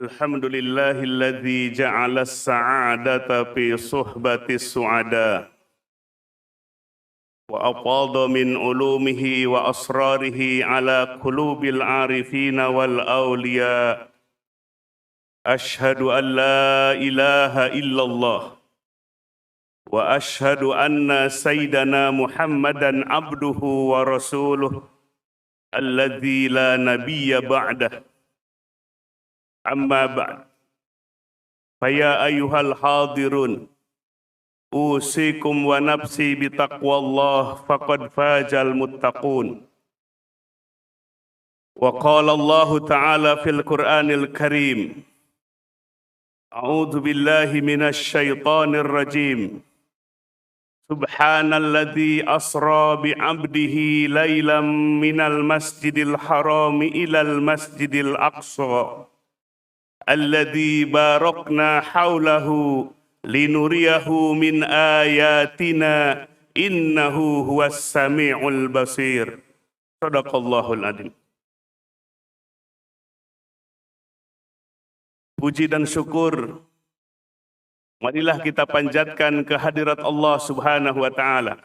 الحمد لله الذي جعل السعادة في صحبة السعداء وأفاض من علومه وأسراره على قلوب العارفين والأولياء. أشهد أن لا إله إلا الله وأشهد أن سيدنا محمدًا عبده ورسوله الذي لا نبي بعده. أما بعد فيا أيها الحاضرون أوصيكم ونفسي بتقوى الله فقد فاز المتقون. وقال الله تعالى في القرآن الكريم: أعوذ بالله من الشيطان الرجيم. سبحان الذي أسرى بعبده ليلا من المسجد الحرام إلى المسجد الأقصى الذي باركنا حوله لنريه من آياتنا إنه هو السميع البصير. صدق الله العظيم. Puji dan syukur marilah kita panjatkan kehadirat Allah Subhanahu wa taala.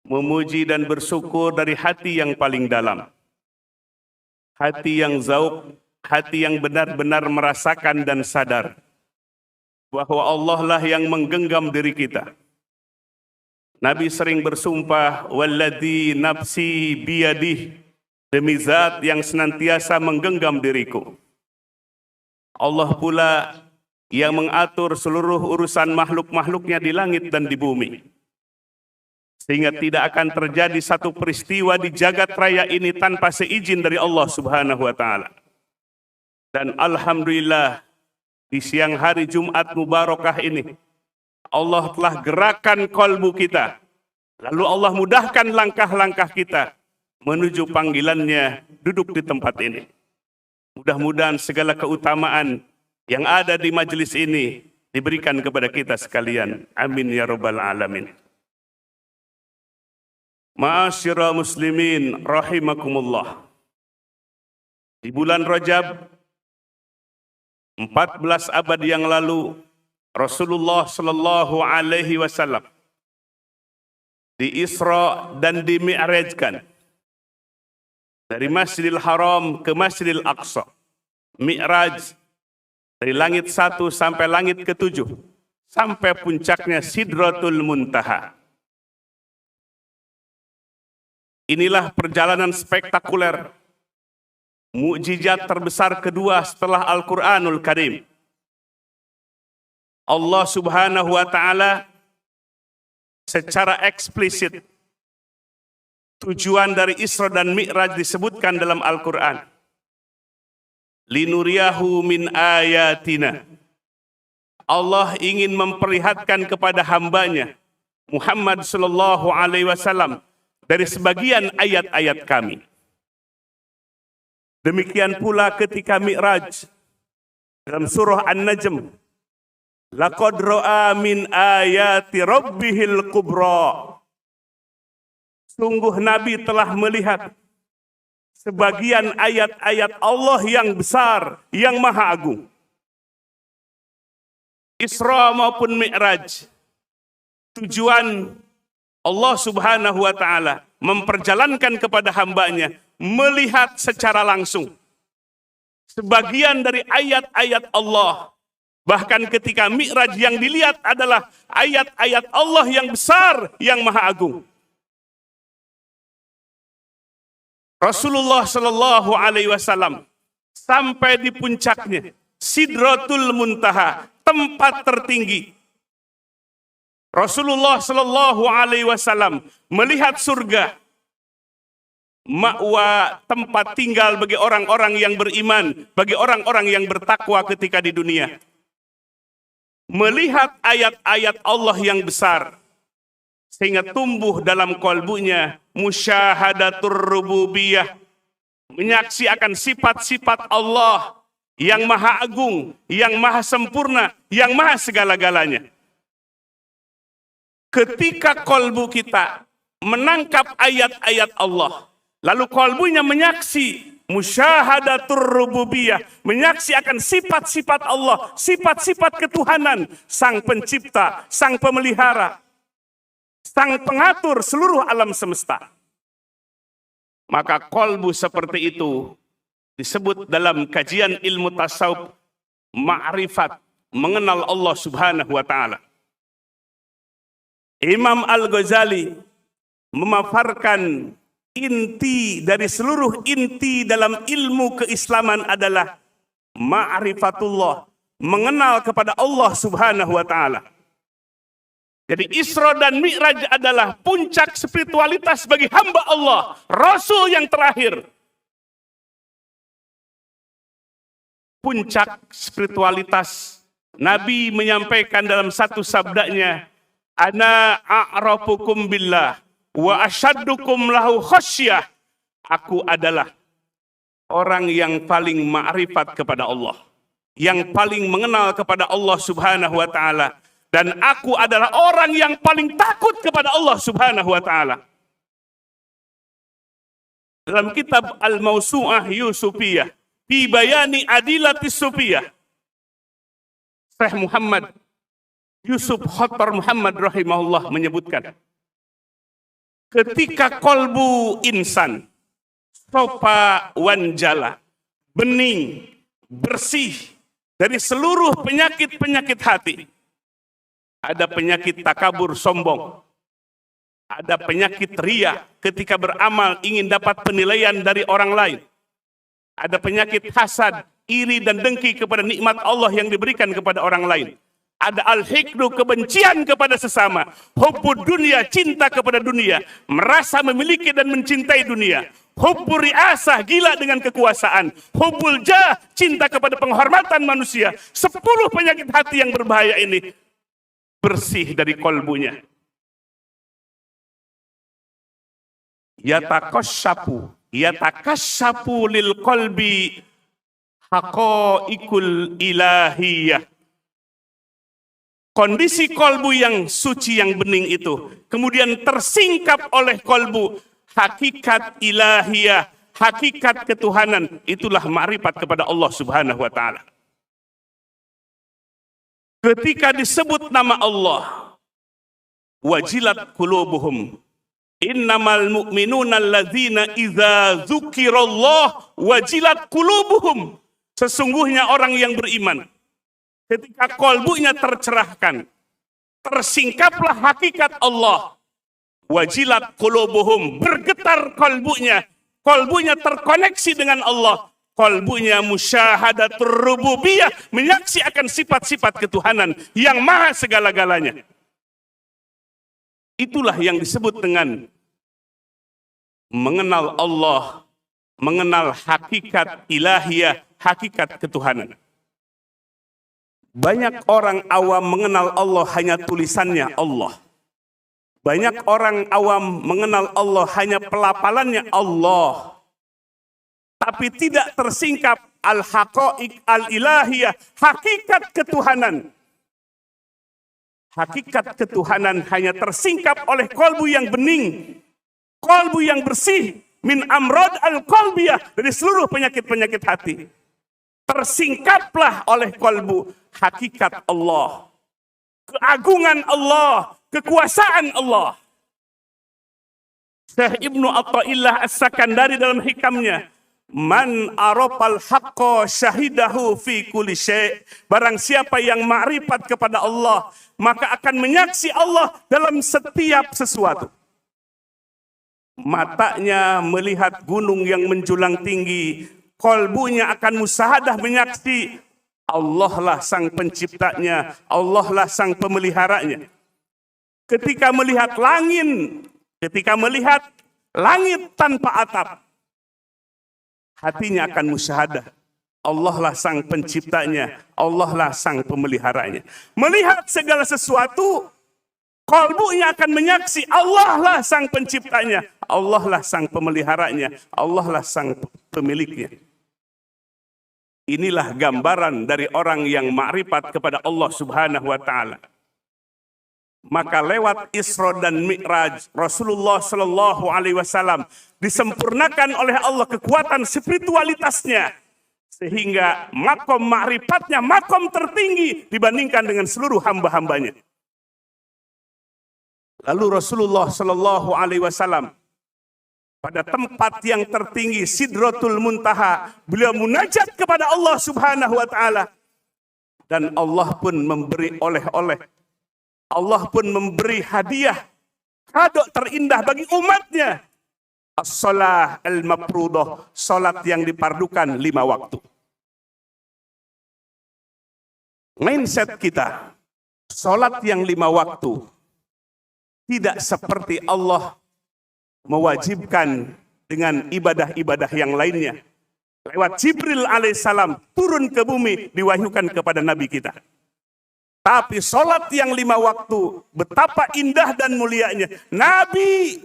Memuji dan bersyukur dari hati yang paling dalam. Hati yang zauq, hati yang benar-benar merasakan dan sadar bahwa Allah lah yang menggenggam diri kita. Nabi sering bersumpah, walladzi nafsi biyadih, demi zat yang senantiasa menggenggam diriku. Allah pula yang mengatur seluruh urusan makhluk-makhluknya di langit dan di bumi. Sehingga tidak akan terjadi satu peristiwa di jagat raya ini tanpa seizin dari Allah Subhanahu wa taala. Dan alhamdulillah di siang hari Jumat Mubarakah ini Allah telah gerakan kolbu kita. Lalu Allah mudahkan langkah-langkah kita menuju panggilannya duduk di tempat ini. Mudah-mudahan segala keutamaan yang ada di majelis ini diberikan kepada kita sekalian. Amin ya rabbal alamin. Ma'asyiral muslimin rahimakumullah. Di bulan Rajab 14 abad yang lalu Rasulullah sallallahu alaihi wasallam di Isra dan di Mi'rajkan dari Masjidil Haram ke Masjidil Aqsa. Mi'raj dari langit 1 sampai langit ke-7 sampai puncaknya Sidratul Muntaha. Inilah perjalanan spektakuler, mukjizat terbesar kedua setelah Al-Quranul Karim. Allah Subhanahu wa taala secara eksplisit tujuan dari Isra dan Mi'raj disebutkan dalam Al-Quran. Linuriyahu min ayatina. Allah ingin memperlihatkan kepada hambanya Muhammad sallallahu alaihi wasallam dari sebagian ayat-ayat kami. Demikian pula ketika Mi'raj dalam surah An-Najm, laqad ra'a min ayati rabbihil kubra. Sungguh Nabi telah melihat sebagian ayat-ayat Allah yang besar, yang maha agung. Isra maupun Mi'raj, tujuan Allah Subhanahu wa taala memperjalankan kepada hambanya melihat secara langsung sebagian dari ayat-ayat Allah. Bahkan ketika Mi'raj yang dilihat adalah ayat-ayat Allah yang besar, yang maha agung. Rasulullah sallallahu alaihi wasallam sampai di puncaknya Sidratul Muntaha, tempat tertinggi. Rasulullah sallallahu alaihi wasallam melihat surga, ma'wa, tempat tinggal bagi orang-orang yang beriman, bagi orang-orang yang bertakwa ketika di dunia. Melihat ayat-ayat Allah yang besar, sehingga tumbuh dalam kalbunya musyahadatur rububiyah, menyaksi akan sifat-sifat Allah yang maha agung, yang maha sempurna, yang maha segala-galanya. Ketika kalbu kita menangkap ayat-ayat Allah, lalu kalbunya menyaksi Musyahadatur rububiyah, menyaksikan sifat-sifat Allah, sifat-sifat ketuhanan, sang pencipta, sang pemelihara, sang pengatur seluruh alam semesta. Maka kolbu seperti itu disebut dalam kajian ilmu tasawuf ma'rifat, mengenal Allah Subhanahu wa ta'ala. Imam Al-Ghazali memaparkan inti dari seluruh inti dalam ilmu keislaman adalah ma'rifatullah, mengenal kepada Allah Subhanahu wa ta'ala. Jadi Isra dan Mi'raj adalah puncak spiritualitas bagi hamba Allah, Rasul yang terakhir. Puncak spiritualitas, Nabi menyampaikan dalam satu sabdanya, Ana a'rafukum billah wa asyaddukum lahu khasyah. Aku adalah orang yang paling ma'rifat kepada Allah, yang paling mengenal kepada Allah Subhanahu wa ta'ala. Dan aku adalah orang yang paling takut kepada Allah Subhanahu wa ta'ala. Dalam kitab Al-Mawsu'ah Yusufiyah, fi bayani adilatis sufiyah, Syekh Muhammad Yusuf Khattar Muhammad rahimahullah menyebutkan, ketika kolbu insan sofa wanjala, bening, bersih dari seluruh penyakit-penyakit hati. Ada penyakit takabur, sombong. Ada penyakit ria ketika beramal ingin dapat penilaian dari orang lain. Ada penyakit hasad, iri dan dengki kepada nikmat Allah yang diberikan kepada orang lain. Ada al-hikdu, kebencian kepada sesama. Hubbud dunia, cinta kepada dunia. Merasa memiliki dan mencintai dunia. Hubbur riasah, gila dengan kekuasaan. Hubbul jah, cinta kepada penghormatan manusia. 10 penyakit hati yang berbahaya ini bersih dari kolbunya. Yatakassapu lil qalbi haqaiqul ilahiyah. Kondisi kolbu yang suci, yang bening itu kemudian tersingkap oleh kolbu hakikat ilahiyah, hakikat ketuhanan. Itulah ma'rifat kepada Allah Subhanahu wa ta'ala. Ketika disebut nama Allah, wajilat qulubuhum. Innamal mu'minuna alladzina idza dzukirallah wajilat qulubuhum. Sesungguhnya orang yang beriman, ketika kolbunya tercerahkan, tersingkaplah hakikat Allah. Wajilat qulubuhum, bergetar kolbunya. Kolbunya terkoneksi dengan Allah. Kolbunya musyahadatur rububiyah, menyaksikan sifat-sifat ketuhanan yang maha segala-galanya. Itulah yang disebut dengan mengenal Allah, mengenal hakikat ilahiyah, hakikat ketuhanan. Banyak orang awam mengenal Allah hanya tulisannya Allah. Banyak orang awam mengenal Allah hanya pelafalannya Allah. Tapi tidak tersingkap al-haqaiq al-ilahiyah, hakikat ketuhanan. Hakikat ketuhanan hanya tersingkap oleh kolbu yang bening, kolbu yang bersih, min amrad al-qalbiyah, dari seluruh penyakit-penyakit hati. Tersingkaplah oleh kolbu hakikat Allah, keagungan Allah, kekuasaan Allah. Syekh Ibnu Athaillah As-Sakandari dalam hikamnya, man arafal haqqa syahidahu fi kulli syai'. Barang siapa yang ma'rifat kepada Allah, maka akan menyaksi Allah dalam setiap sesuatu. Matanya melihat gunung yang menjulang tinggi, kolbunya akan musyahadah menyaksi Allah lah sang penciptanya, Allah lah sang pemeliharanya. Ketika melihat langit tanpa atap, hatinya akan musyahadah. Allah lah sang penciptanya, Allah lah sang pemeliharanya. Melihat segala sesuatu, kolbunya akan menyaksi Allah lah sang penciptanya, Allah lah sang pemeliharanya, Allah lah sang pemiliknya. Inilah gambaran dari orang yang ma'rifat kepada Allah Subhanahu wa ta'ala. Maka lewat Isra dan Mi'raj, Rasulullah Shallallahu Alaihi Wasallam disempurnakan oleh Allah kekuatan spiritualitasnya, sehingga makom ma'rifatnya makom tertinggi dibandingkan dengan seluruh hamba-hambanya. Lalu Rasulullah Shallallahu Alaihi Wasallam pada tempat yang tertinggi Sidratul Muntaha, beliau munajat kepada Allah Subhanahu Wa Taala, dan Allah pun memberi oleh-oleh. Allah pun memberi hadiah, kado terindah bagi umatnya. As-salah al-mafruḍah, salat yang dipardukan 5 waktu. Mindset kita, salat yang 5 waktu, tidak seperti Allah mewajibkan dengan ibadah-ibadah yang lainnya. Lewat Jibril alaihissalam turun ke bumi, diwahyukan kepada Nabi kita. Tapi sholat yang 5 waktu, betapa indah dan mulianya. Nabi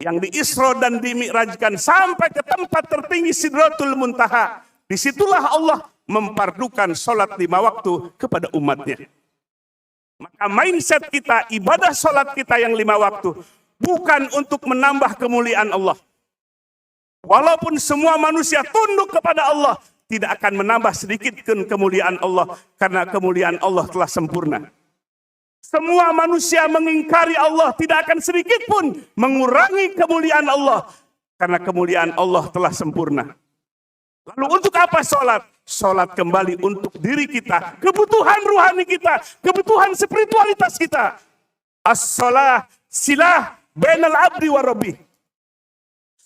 yang di Isra dan di Mi'rajkan sampai ke tempat tertinggi Sidratul Muntaha. Disitulah Allah mempardukan sholat 5 waktu kepada umatnya. Maka mindset kita, ibadah sholat kita yang 5 waktu, bukan untuk menambah kemuliaan Allah. Walaupun semua manusia tunduk kepada Allah, tidak akan menambah sedikit kemuliaan Allah, karena kemuliaan Allah telah sempurna. Semua manusia mengingkari Allah, tidak akan sedikit pun mengurangi kemuliaan Allah, karena kemuliaan Allah telah sempurna. Lalu untuk apa sholat? Sholat kembali untuk diri kita, kebutuhan ruhani kita, kebutuhan spiritualitas kita. As-shalah silah bainal abdi wa rabbi.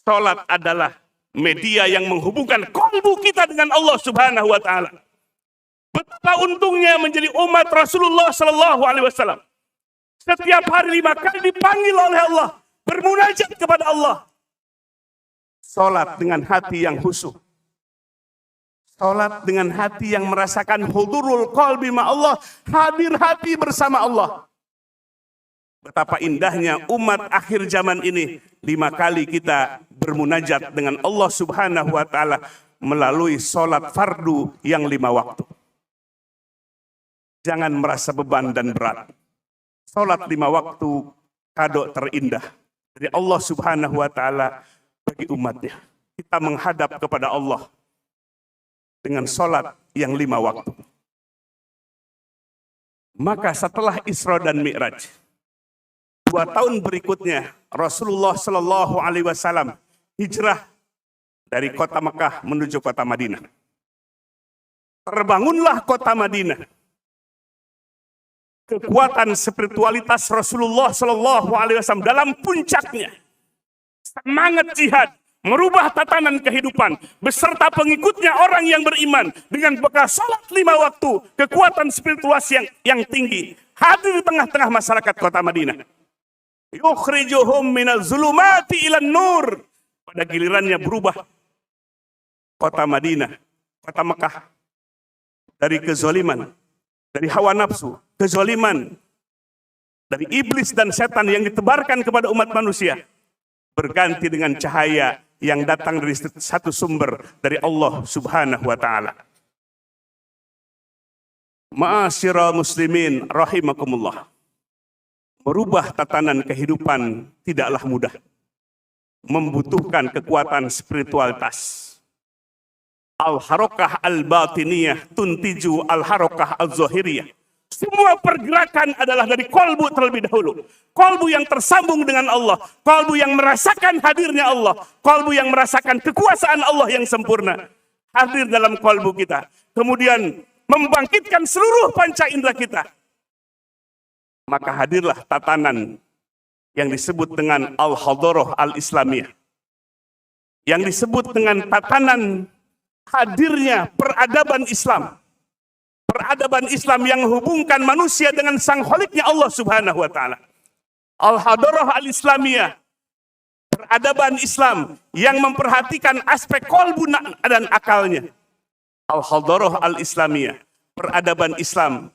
Sholat adalah media yang menghubungkan kalbu kita dengan Allah Subhanahu Wa Taala. Betapa untungnya menjadi umat Rasulullah Sallallahu Alaihi Wasallam. Setiap hari 5 kali dipanggil oleh Allah, bermunajat kepada Allah. Sholat dengan hati yang khusyuk. Sholat dengan hati yang merasakan hudurul qalbi ma Allah, hadir hati bersama Allah. Betapa indahnya umat akhir zaman ini, 5 kali kita bermunajat dengan Allah Subhanahu Wa Taala melalui sholat fardu yang 5 waktu. Jangan merasa beban dan berat. Sholat 5 waktu kado terindah dari Allah Subhanahu Wa Taala bagi umatnya. Kita menghadap kepada Allah dengan sholat yang 5 waktu. Maka setelah Isra dan Mi'raj, 2 tahun berikutnya Rasulullah Shallallahu Alaihi Wasallam hijrah dari kota Mekah menuju kota Madinah. Terbangunlah kota Madinah. Kekuatan spiritualitas Rasulullah Shallallahu Alaihi Wasallam dalam puncaknya, semangat jihad, merubah tatanan kehidupan beserta pengikutnya orang yang beriman dengan bekal salat 5 waktu, kekuatan spiritualitas yang tinggi hadir di tengah-tengah masyarakat kota Madinah. Yukhrijuhum minaz zulumati ilan nur. Pada gilirannya berubah kota Madinah, kota Mekah, dari kezaliman, dari hawa nafsu, kezaliman, dari iblis dan setan yang ditebarkan kepada umat manusia, berganti dengan cahaya yang datang dari satu sumber dari Allah Subhanahu Wa Taala. Ma'asyiral muslimin rahimakumullah. Merubah tatanan kehidupan tidaklah mudah. Membutuhkan kekuatan spiritualitas. Al-harokah al-batiniyah tuntiju al-harokah al-zahiriyah. Semua pergerakan adalah dari kolbu terlebih dahulu. Kolbu yang tersambung dengan Allah. Kolbu yang merasakan hadirnya Allah. Kolbu yang merasakan kekuasaan Allah yang sempurna. Hadir dalam kolbu kita. Kemudian membangkitkan seluruh panca indera kita. Maka hadirlah tatanan yang disebut dengan al-hadarah al-islamiyah. Yang disebut dengan tatanan hadirnya peradaban Islam. Peradaban Islam yang menghubungkan manusia dengan sang kholiknya Allah Subhanahu Wa Taala. Al-hadarah al-islamiyah. Peradaban Islam yang memperhatikan aspek kolbu dan akalnya. Al-hadarah al-islamiyah. Peradaban Islam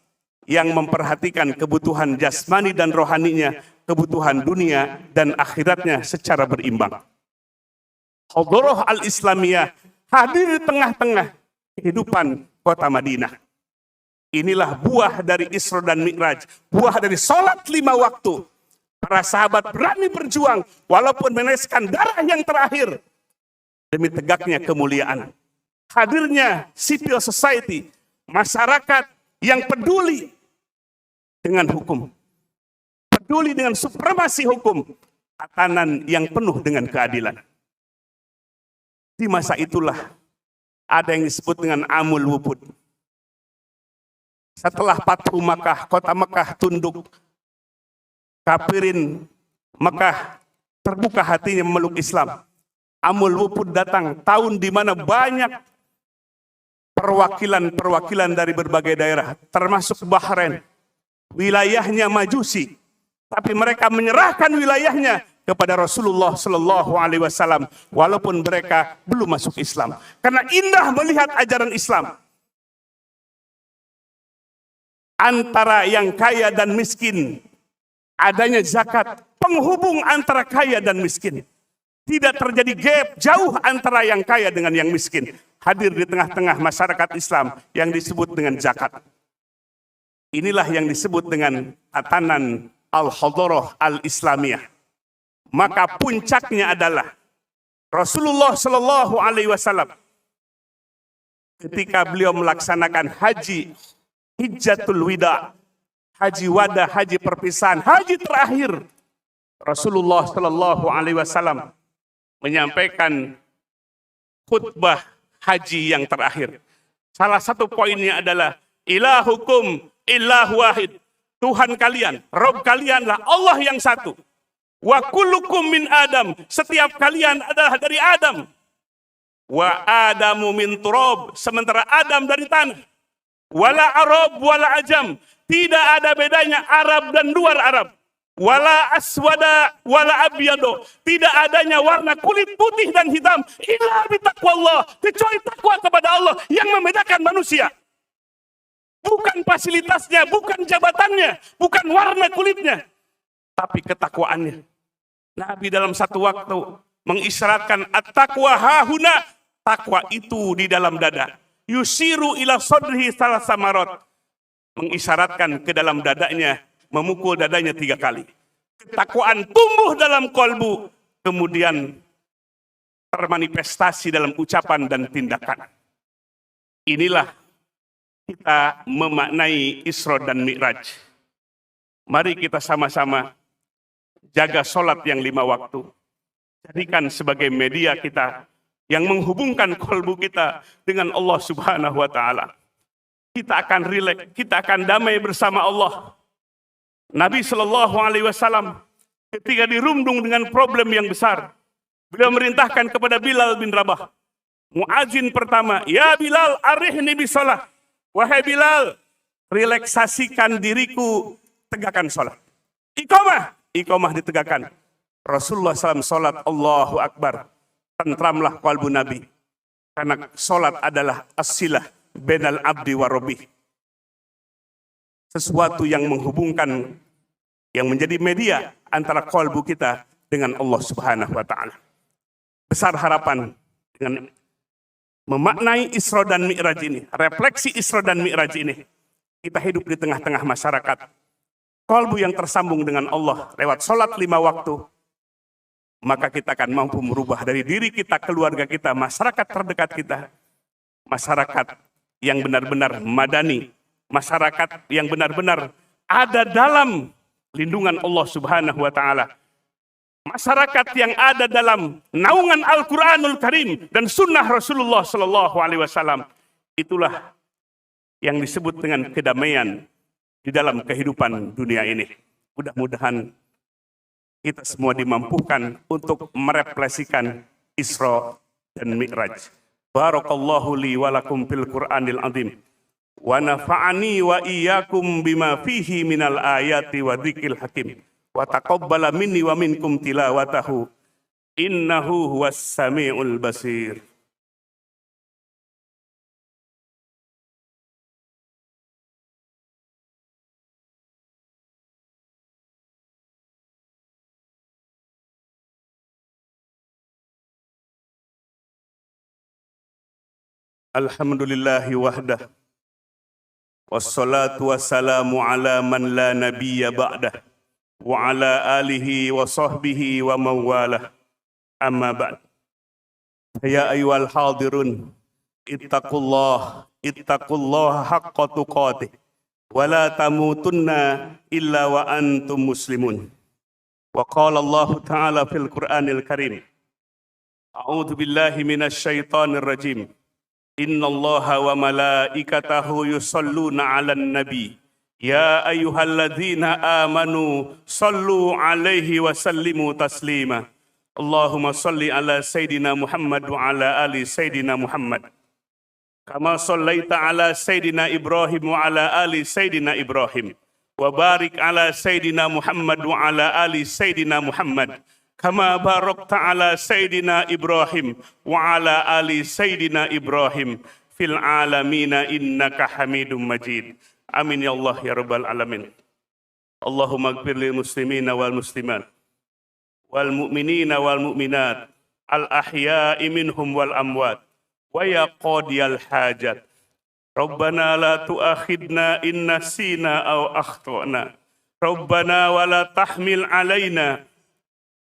yang memperhatikan kebutuhan jasmani dan rohaninya, kebutuhan dunia dan akhiratnya secara berimbang. Hadarah al-islamiyah hadir di tengah-tengah kehidupan kota Madinah. Inilah buah dari Isra dan Mi'raj. Buah dari sholat 5 waktu. Para sahabat berani berjuang walaupun meneteskan darah yang terakhir demi tegaknya kemuliaan. Hadirnya civil society, masyarakat yang peduli dengan hukum. Peduli dengan supremasi hukum. Tatanan yang penuh dengan keadilan. Di masa itulah ada yang disebut dengan Amul Wufud. Setelah Fathu Makkah, kota Mekah tunduk, kafirin Mekah terbuka hatinya memeluk Islam. Amul Wufud datang tahun di mana banyak perwakilan dari berbagai daerah, termasuk Bahrain. Wilayahnya Majusi, tapi mereka menyerahkan wilayahnya kepada Rasulullah Sallallahu Alaihi Wasallam, walaupun mereka belum masuk Islam. Karena indah melihat ajaran Islam. Antara yang kaya dan miskin, adanya zakat, penghubung antara kaya dan miskin. Tidak terjadi gap jauh antara yang kaya dengan yang miskin. Hadir di tengah-tengah masyarakat Islam yang disebut dengan zakat. Inilah yang disebut dengan tatanan al-hadarah al-islamiyah. Maka puncaknya adalah Rasulullah Sallallahu Alaihi Wasallam ketika beliau melaksanakan haji Hijjatul Wida, haji wada, haji perpisahan, haji terakhir. Rasulullah Sallallahu Alaihi Wasallam menyampaikan khutbah haji yang terakhir. Salah satu poinnya adalah ilahukum ilahu wahid. Tuhan kalian, Rob kalianlah Allah yang satu. Wa kullukum min Adam. Setiap kalian adalah dari Adam. Wa Adamu min turab. Sementara Adam dari tanah. Wala Arab wala Ajam. Tidak ada bedanya Arab dan luar Arab. Wala aswada wala abyado. Tidak adanya warna kulit putih dan hitam. Illa bitaqwallah. Kecuali takwa kepada Allah yang membedakan manusia. Bukan fasilitasnya, bukan jabatannya, bukan warna kulitnya, tapi ketakwaannya. Nabi dalam satu waktu mengisyaratkan at-taqwa hahuna. Takwa itu di dalam dada. Yusiru ila sodrihi salah samarot. Mengisyaratkan ke dalam dadanya, memukul dadanya 3 kali. Ketakwaan tumbuh dalam kolbu, kemudian termanifestasi dalam ucapan dan tindakan. Inilah kita memaknai Isra dan Mi'raj. Mari kita sama-sama jaga sholat yang 5 waktu. Jadikan sebagai media kita yang menghubungkan kolbu kita dengan Allah Subhanahu wa Ta'ala. Kita akan rileks, kita akan damai bersama Allah. Nabi Sallallahu Alaihi Wasallam ketika dirundung dengan problem yang besar, beliau merintahkan kepada Bilal bin Rabah. Muadzin pertama, ya Bilal, arihni bisalah. Wahai Bilal, relaksasikan diriku, tegakkan sholat. Iqamah ditegakkan. Rasulullah SAW sholat, Allahu Akbar. Tentramlah qalbu Nabi. Karena sholat adalah as-silah bainal abdi wa rabbih. Sesuatu yang menghubungkan, yang menjadi media antara qalbu kita dengan Allah Subhanahu wa Ta'ala. Besar harapan dengan memaknai Isra dan Mi'raj ini, refleksi Isra dan Mi'raj ini. Kita hidup di tengah-tengah masyarakat. Qalbu yang tersambung dengan Allah lewat sholat 5 waktu. Maka kita akan mampu merubah dari diri kita, keluarga kita, masyarakat terdekat kita. Masyarakat yang benar-benar madani. Masyarakat yang benar-benar ada dalam lindungan Allah Subhanahu wa Ta'ala. Masyarakat yang ada dalam naungan Al-Quranul Karim dan sunnah Rasulullah Sallallahu Alaihi Wasallam. Itulah yang disebut dengan kedamaian di dalam kehidupan dunia ini. Mudah-mudahan kita semua dimampukan untuk merefleksikan Isra dan Mi'raj. Barakallahu li walakum fil Qur'anil azim. Wa nafa'ani wa iyyakum bima fihi minal ayati wa dzikril hakim. Wa taqabbala minni wa minkum tilawatahu. Innahu huwas sami'ul basir. Alhamdulillahi wahdah. wassalatu wassalamu ala man la nabiyya ba'dah wa ala alihi wa sahbihi wa mawalah. Amma ba'd. Ya ayyuhal hadirun, ittaqullah haqqa tuqatih wa la tamutunna illa wa antum muslimun. Wa qala Allah Ta'ala fil Qur'anil Karim, a'udzu billahi minasy syaithanir rajim. Innallaha wa malaikatahu yusholluna 'alan nabi. Ya ayyuhalladzina amanu sallu 'alaihi wa sallimu taslima. Allahumma salli ala Sayyidina Muhammad wa ala ali Sayyidina Muhammad. Kama sallaita ala Sayyidina Ibrahim wa ala ali Sayyidina Ibrahim. Wa barik ala Sayyidina Muhammad wa ala ali Sayyidina Muhammad. Kama barakta ala Sayyidina Ibrahim wa ala ali Sayyidina Ibrahim fil alamina innaka Hamidum Majid. Amin ya Allah ya Rabbal Alamin. Allahumma ighfir lil muslimina wal muslimat wal mu'minina wal mu'minat al ahya'i minhum wal amwat wa ya qadiyal hajat. Rabbana la tu'akhidna in nasina aw akhtana. Rabbana wa la tahmil alaina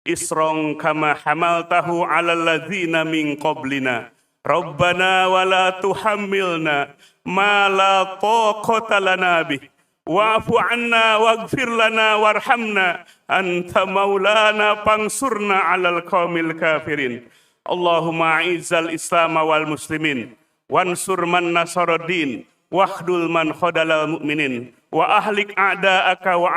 isran kama hamaltahu 'alal ladzina min qablina. Rabbana wa la tuhammilna ma la taqata lana bih. Wa'fu 'anna waghfir lana warhamna anta maulana fansurna 'alal qaumil kafirin. Allahumma a'izzal Islam wal muslimin wansur man nasaraddin wahdul man khadalal mu'minin wa ahlik a'da'aka wa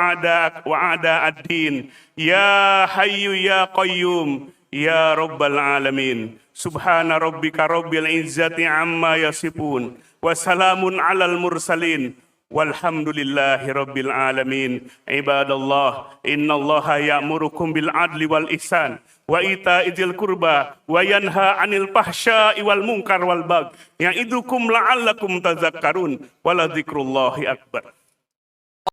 a'da'ad-din ya hayyu ya qayyum ya rabbal alamin. Subhana rabbika rabbil izzati amma yasifun wa salamun alal mursalin walhamdulillahi rabbil alamin. Ibadallah, innallaha ya'murukum bil adli wal ihsan wa ita'idil qurba wa yanha 'anil fahsya'i wal munkar wal baghi ya'idukum la'allakum tadhakkarun wa la dzikrullahi akbar.